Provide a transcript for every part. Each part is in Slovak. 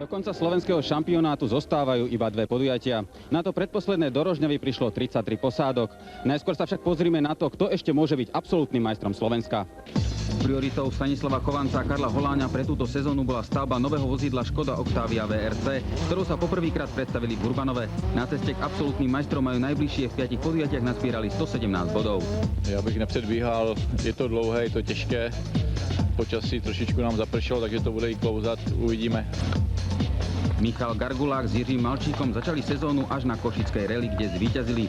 Do konca slovenského šampionátu zostávajú iba dve podujatia. Na to predposledné do Rožňavy prišlo 33 posádok. Najskôr sa však pozrime na to, kto ešte môže byť absolútnym majstrom Slovenska. Prioritou Stanislava Chovanca a Karla Holáňa pre túto sezónu bola stavba nového vozidla Škoda Octavia VRC, ktorú sa poprvýkrát predstavili v Urbanove. Na ceste k absolútnym majstrom majú najbližšie v 5 podujatiach nazbierali 117 bodov. Já bych nepředbíhal, je to dlouhé, je to těžké. Počasí trošičku nám zapršelo, takže to bude i klouzat, uvidíme. Michal Gargulák s Jiřím Malčíkom začali sezónu až na Košickej rally, kde zvíťazili.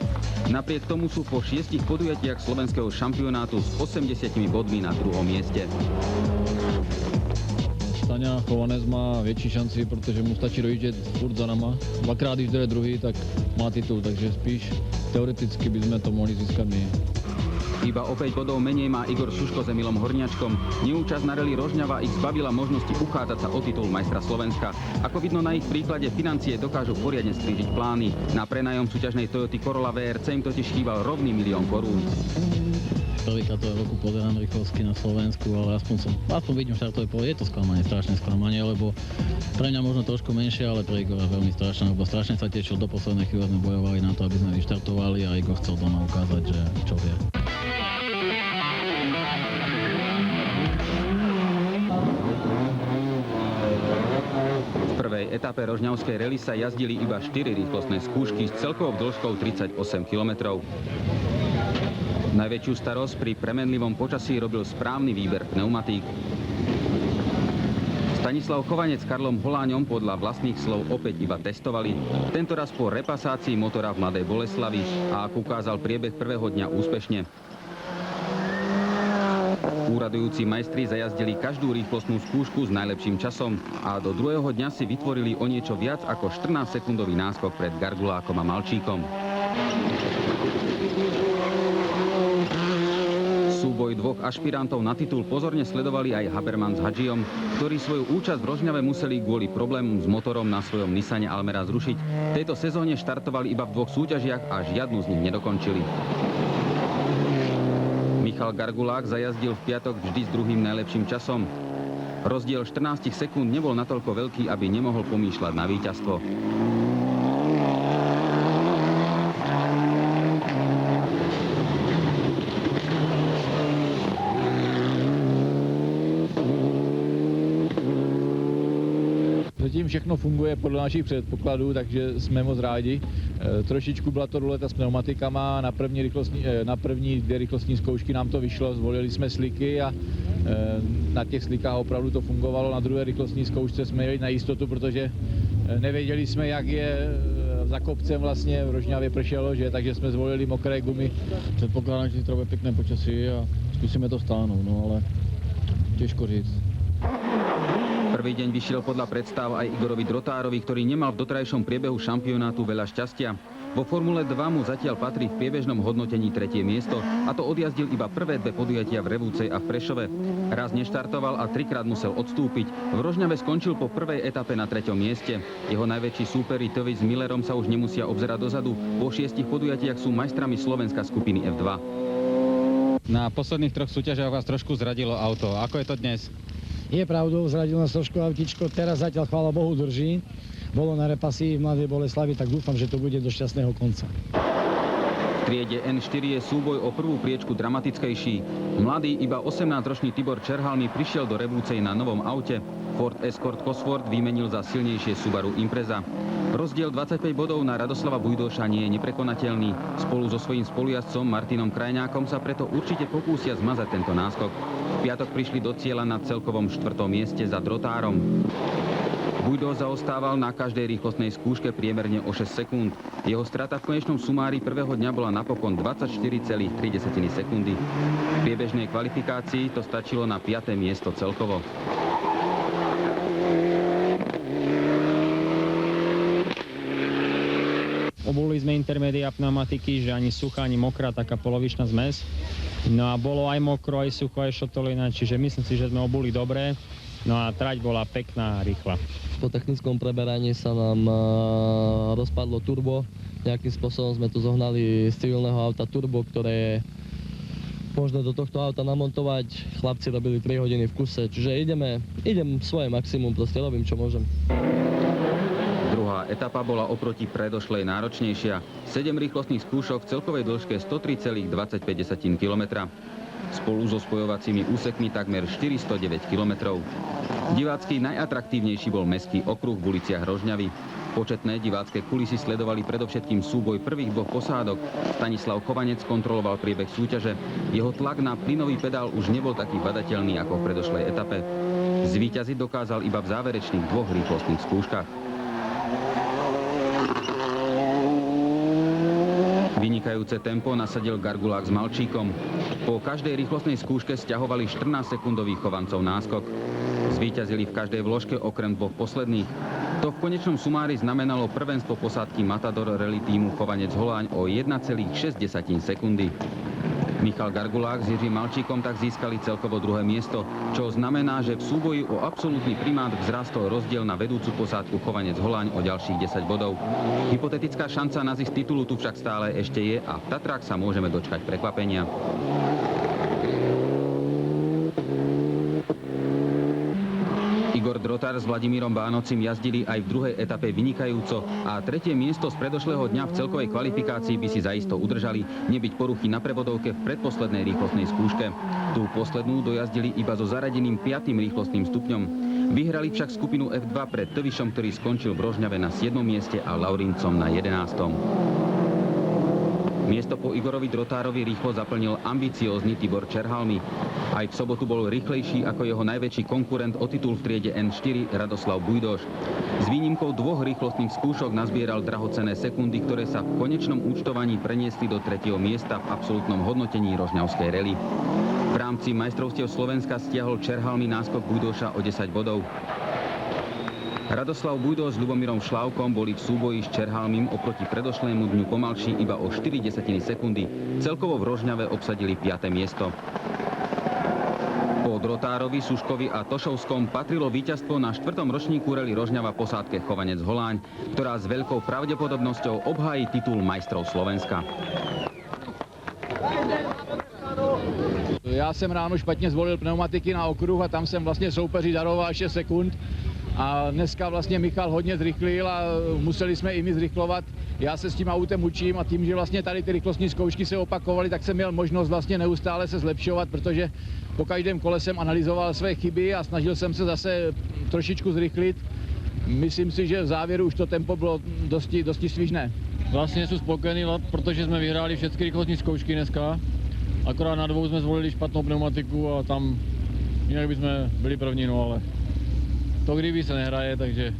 Napriek tomu sú po 6 podujatiach slovenského šampionátu s 80 bodmi na druhom mieste. Staňa Chovanec má větší šanci, protože mu stačí dojíždět furt za nama. Dvakrát, když jde druhý, tak má titul, takže spíš teoreticky bychom to mohli získat my. Iba o 5 bodov menej má Igor Suško s Emilom Horňačkom. Neúčasť na rally Rožňava ich zbavila možnosti uchádzať sa o titul majstra Slovenska. Ako vidno na ich príklade, financie dokážu poriadne skrížiť plány. Na prenajom súťažnej Toyoty Corolla VRC im totiž chýbal rovný 1 000 000 korún. Prvýkrát to roku pozerám rýchlosky na Slovensku, ale aspoň vidím štartové pole. Je to sklamanie, strašné sklamanie, lebo pre mňa možno trošku menšie, ale pre Igora veľmi strašné, lebo strašne sa tešil, do poslednej chvíle sme bojovali na to, aby sme vyštartovali a Igor chcel doma ukázať, že čo vie. V prvej etape rožňavskej rally sa jazdili iba 4 rýchlostné skúšky s celkovou dĺžkou 38 km. Najväčšiu starosť pri premenlivom počasí robil správny výber pneumatík. Stanislav Chovanec s Karlom Holáňom podľa vlastných slov opäť iba testovali. Tentoraz po repasácii motora v Mladej Boleslavi a ak ukázal priebeh prvého dňa úspešne. Úradujúci majstri zajazdili každú rýchlostnú skúšku s najlepším časom a do druhého dňa si vytvorili o niečo viac ako 14-sekundový náskok pred Gargulákom a Malčíkom. Súboj dvoch ašpirantov na titul pozorne sledovali aj Haberman s Hadžiom, ktorí svoju účasť v Rožňave museli kvôli problémom s motorom na svojom Nissane Almera zrušiť. V tejto sezóne štartovali iba v 2 súťažiach a žiadnu z nich nedokončili. Michal Gargulák zajazdil v piatok vždy s druhým najlepším časom. Rozdiel 14 sekúnd nebol natoľko veľký, aby nemohol pomýšľať na víťazstvo. Zatím všechno funguje podle našich předpokladů, takže jsme moc rádi. Trošičku byla to ruleta s pneumatikama, na první 2 rychlostní zkoušky nám to vyšlo, zvolili jsme sliky a na těch slikách opravdu to fungovalo. Na druhé rychlostní zkoušce jsme jeli na jistotu, protože nevěděli jsme, jak je za kopcem vlastně v Rožňavě pršelo, že? Takže jsme zvolili mokré gumy. Předpokládám, že to bude pěkné počasí a zkusíme to stáhnout, no ale těžko říct. Prvý deň vyšiel podľa predstav aj Igorovi Drotárovi, ktorý nemal v doterajšom priebehu šampionátu veľa šťastia. Vo Formule 2 mu zatiaľ patrí v priebežnom hodnotení 3. miesto a to odjazdil iba prvé 2 podujatia v Revúcej a v Prešove. Raz neštartoval a 3-krát musel odstúpiť. V Rožňave skončil po prvej etape na 3. mieste. Jeho najväčší súperi Tovi s Millerom sa už nemusia obzerať dozadu. Po 6 podujatiach sú majstrami Slovenska skupiny F2. Na posledných 3 súťažiach vás trošku zradilo auto. Ako je to dnes? Je pravdou, zradil nás trošku autičko, teraz zatiaľ, chvála Bohu, drží. Bolo na repasii v Mladej Boleslavi, tak dúfam, že to bude do šťastného konca. V triede N4 je súboj o prvú priečku dramatickejší. Mladý, iba 18-ročný Tibor Čerhalmi prišiel do Revúcej na novom aute. Ford Escort Cosworth vymenil za silnejšie Subaru Impreza. Rozdiel 25 bodov na Radoslava Bujdoša nie je neprekonateľný. Spolu so svojím spolujazdcom Martinom Krajňákom sa preto určite pokúsia zmazať tento náskok. V piatok prišli do cieľa na celkovom 4. mieste za Drotárom. Bujdo zaostával na každej rýchlostnej skúške priemerne o 6 sekúnd. Jeho strata v konečnom sumári prvého dňa bola napokon 24,3 sekundy. V priebežnej kvalifikácii to stačilo na 5. miesto celkovo. Obuli sme intermédia pneumatiky, že ani suchá, ani mokrá, taká polovičná zmes. No a bolo aj mokro, aj sucho, aj šotolina, čiže myslím si, že sme obuli dobre. No a trať bola pekná a rýchla. Po technickom preberaní sa nám rozpadlo turbo. Nejakým spôsobom sme tu zohnali z civilného auta turbo, ktoré je možné do tohto auta namontovať. Chlapci robili 3 hodiny v kuse, čiže idem svoje maximum, proste robím, čo môžem. etapa bola oproti predošlej náročnejšia. 7 rýchlostných skúšok v celkovej dĺžke 103,25 km. Spolu so spojovacími úsekmi takmer 409 km. Divácky najatraktívnejší bol mestský okruh v uliciach Rožňavy. Početné divácké kulisy sledovali predovšetkým súboj prvých dvoch posádok. Stanislav Chovanec kontroloval priebeh súťaže. Jeho tlak na plynový pedál už nebol taký badateľný ako v predošlej etape. Zvíťaziť dokázal iba v záverečných dvoch rýchlostných skúškach. Vynikajúce tempo nasadil Gargulák s Malčíkom. Po každej rýchlostnej skúške sťahovali 14-sekundový Chovancov náskok. Zvíťazili v každej vložke okrem dvoch posledných. To v konečnom sumári znamenalo prvenstvo posádky Matador Rally týmu Chovanec Holáň o 1,6 sekundy. Michal Gargulák s Jiřím Malčíkom tak získali celkovo druhé miesto, čo znamená, že v súboji o absolútny primát vzrastol rozdiel na vedúcu posádku Chovanec Holáň o ďalších 10 bodov. Hypotetická šanca na zisk titulu tu však stále ešte je a v Tatrách sa môžeme dočkať prekvapenia. Igor Drotár s Vladimírom Bánocim jazdili aj v druhej etape vynikajúco a tretie miesto z predošlého dňa v celkovej kvalifikácii by si zaisto udržali, nebyť poruchy na prevodovke v predposlednej rýchlostnej skúške. Tú poslednú dojazdili iba so zaradeným 5. rýchlostným stupňom. Vyhrali však skupinu F2 pred Tövišom, ktorý skončil v Rožňave na 7. mieste a Laurincom na 11. Miesto po Igorovi Drotárovi rýchlo zaplnil ambiciózny Tibor Čerhalmi. Aj v sobotu bol rýchlejší ako jeho najväčší konkurent o titul v triede N4 Radoslav Bujdoš. S výnimkou dvoch rýchlostných skúšok nazbieral drahocenné sekundy, ktoré sa v konečnom účtovaní preniesli do 3. miesta v absolútnom hodnotení rožňavskej rally. V rámci majstrovstiev Slovenska stiahol Čerhalmi náskok Bujdoša o 10 bodov. Radoslav Bujdoš s Ľubomírom Šlávkom boli v súboji s Čerhalmím oproti predošlému dňu pomalší iba o 0,4 sekundy. Celkovo v Rožňave obsadili 5. miesto. Po Drotárovi, Suškovi a Tošovskom patrilo víťazstvo na 4. ročníku rally Rožňava posádke Chovanec Holáň, ktorá s veľkou pravdepodobnosťou obhájí titul majstrov Slovenska. Já jsem ráno špatně zvolil pneumatiky na okruh a tam jsem vlastně soupeři daroval 6 sekund. A dneska vlastně Michal hodně zrychlil a museli jsme i my zrychlovat. Já se s tím autem učím a tím, že vlastně tady ty rychlostní zkoušky se opakovaly, tak jsem měl možnost vlastně neustále se zlepšovat, protože po každém kole jsem analyzoval své chyby a snažil jsem se zase trošičku zrychlit. Myslím si, že v závěru už to tempo bylo dosti svižné. Vlastně jsem spokojený, protože jsme vyhráli všechny rychlostní zkoušky dneska. Akorát na dvou jsme zvolili špatnou pneumatiku a tam jinak bychom byli první, no ale to kdyby se nehraje, takže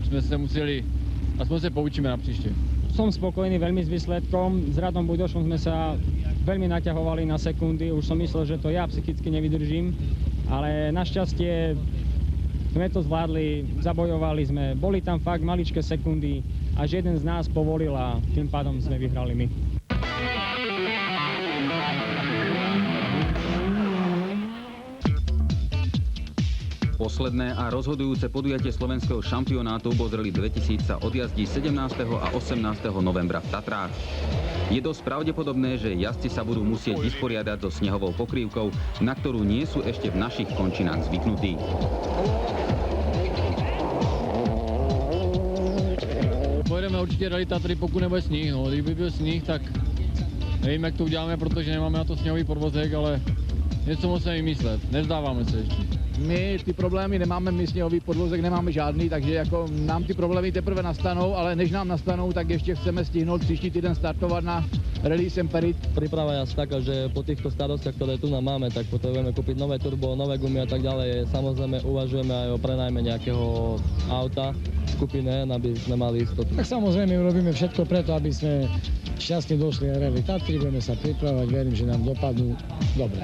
jsme se museli, aspoň se poučíme na příště. Som spokojný veľmi s výsledkom. S Radom Bujdošom sme sa veľmi naťahovali na sekundy. Už som myslel, že to ja psychicky nevydržím. Ale našťastie sme to zvládli, zabojovali sme. Boli tam fakt maličké sekundy, až jeden z nás povolil a tým pádom sme vyhrali my. Posledné a rozhodujúce podujatie slovenského šampionátu Bozreli 2000 sa odjazdí 17. a 18. novembra v Tatrách. Je dosť pravdepodobné, že jazdci sa budú musieť vysporiadať so snehovou pokrývkou, na ktorú nie sú ešte v našich končinách zvyknutí. Pojedeme určitě rally Tatry, pokud nebude sníh, no. Kdyby byl sníh, tak nevím, jak to uděláme, protože nemáme na to sněhový podvozek, ale něco musíme vymyslet, nevzdáváme se ještě. My ty problémy nemáme, my sněhový podvozek nemáme žádný, takže jako nám ty problémy teprve nastanou, ale než nám nastanou, tak ještě chceme stihnout příští týden startovat na Rally Semperit. Príprava je asi taká, že po týchto starostiach, ktoré tu nám máme, tak potrebujeme kúpiť nové turbo, nové gumy a tak ďalej. Samozrejme uvažujeme aj o prenajme nejakého auta skupiny, aby sme mali istotu. Tak samozrejme urobíme všetko preto, aby sme šťastne došli na Rally Tatry, budeme sa pripravovať, verím, že nám dopadnú dobre.